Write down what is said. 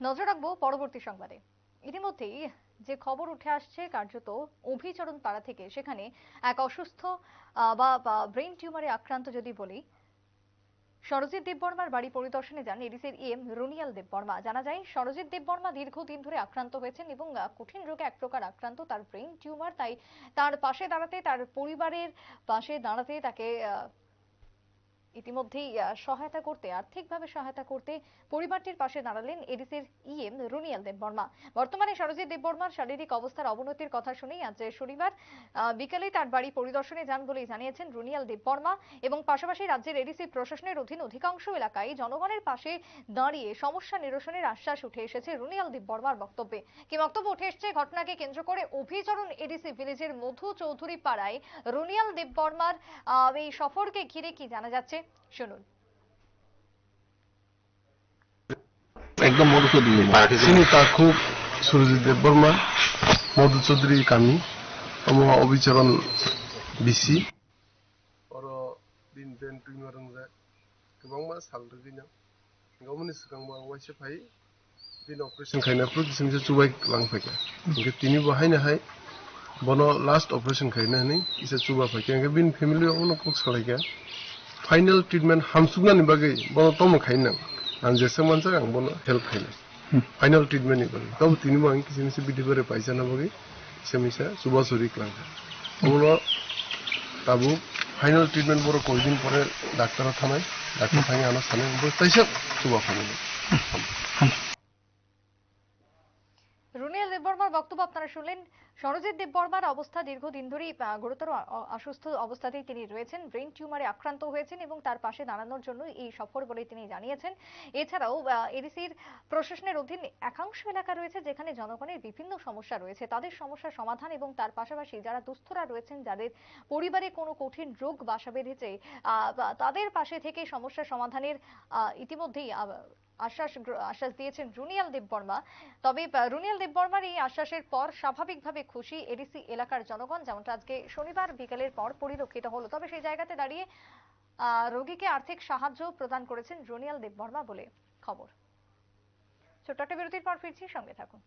নজর রাখবো পরবর্তী সংবাদে। ইতিমধ্যেই যে খবর উঠে আসছে কার্যত অভিচরণ পাড়া থেকে, সেখানে এক অসুস্থ বা ব্রেন টিউমারে আক্রান্ত যদি বলি, সরজিৎ দেববর্মার বাড়ি পরিদর্শনে যান এডিসির ইএম রুনিয়াল দেববর্মা। জানা যায় সরজিৎ দেববর্মা দীর্ঘদিন ধরে আক্রান্ত হয়েছেন এবং কঠিন রোগে এক প্রকার আক্রান্ত, তার ব্রেন টিউমার। তাই তার পাশে দাঁড়াতে, তার পরিবারের পাশে দাঁড়াতে তাকে ইতিমধ্যেই সহায়তা করতে, আর্থিকভাবে সহায়তা করতে পরিবারটির পাশে দাঁড়ালেন এডিসির ইএম রুনিয়াল দেববর্মা। বর্তমানে সরজিৎ দেববর্মার শারীরিক অবস্থার অবনতির কথা শুনেই আজ শনিবার বিকেলে তার বাড়ি পরিদর্শনে যান বলেই জানিয়েছেন রুনিয়াল দেববর্মা। এবং পাশাপাশি রাজ্যের এডিসি প্রশাসনের অধীন অধিকাংশ এলাকায় জনগণের পাশে দাঁড়িয়ে সমস্যা নিরসনের আশ্বাস উঠে এসেছে রুনিয়াল দেববর্মার বক্তব্যে। কি বক্তব্য উঠে এসেছে ঘটনাকে কেন্দ্র করে? অভিচরণ এডিসি ভিলেজের মধু চৌধুরী পাড়ায় রুনিয়াল দেববর্মার এই সফরকে ঘিরে কি জানা যাচ্ছে শুনুন। একদম মধু চৌধুরী চিনি তা খুব সুরজিৎ দেববর্मा मधु चौधरी कामी अभिचरण बिसि दिन ब्रेन टिउमार गोबां साल गैना गावनि सिगांबो वाइसे फाय दिन ऑपरेशन खायना प्रोसेसिंग चुबाय लांफायका इनके तिनि बहायनाहाय बनो लास्ट ऑपरेशन खायना नै इसे चुबा फायका इनके बिन फैमिली उनो कुक सलायका फाइनल ट्रीटमेंट हामसुगनानि बागै बनो तम खायना आं जेसे मानसा आं बनो हेल्प खायना फाइनल ट्रीटमेंट नि बागै तब तिनि बहाय किसिनिसे बिदि बारे पाइजाना बागै सेमिसा चुबा सरि क्लांका उनो ताबु फाइनल ट्रीटमेंट बरो कोइदिन परे डाक्टर थानाय डाक्टर थाङै आना सानै तैसे चुबा फायना রুনিয়াল দেববর্মার বক্তব্য আপনারা শুনলেন। সরজিৎ দেববর্মার অবস্থা দীর্ঘদিন ধরেই গুরুতর অসুস্থ অবস্থাতেই তিনি রয়েছেন, ব্রেন টিউমারে আক্রান্ত হয়েছেন এবং তার পাশে দাঁড়ানোর জন্য এই সফর বলে তিনি জানিয়েছেন। এছাড়াও এডিসির প্রশাসনের অধীন একাংশ এলাকা রয়েছে যেখানে জনগণের বিভিন্ন সমস্যা রয়েছে, তাদের সমস্যার সমাধান এবং তার পাশাপাশি যারা দুস্থরা রয়েছেন, যাদের পরিবারে কোনো কঠিন রোগ বাসা বেঁধেছে, তাদের পাশে থেকে সমস্যা সমাধানের ইতিমধ্যেই আশ্বাস দিয়েছেন রুনিয়াল দেববর্মা। তবে রুনিয়াল দেববর্মার এই আশ্বাসের পর স্বাভাবিকভাবে খুশি এডিসি এলাকার জনগণ, যেমনটা আজকে শনিবার বিকেলের পর পরিলক্ষিত হলো। তবে সেই জায়গাতে দাঁড়িয়ে রোগীকে আর্থিক সাহায্য প্রদান করেছেন রুনিয়াল দেববর্মা বলে খবর। ছোট্ট একটা বিরতির পর ফিরছি, সঙ্গে থাকুন।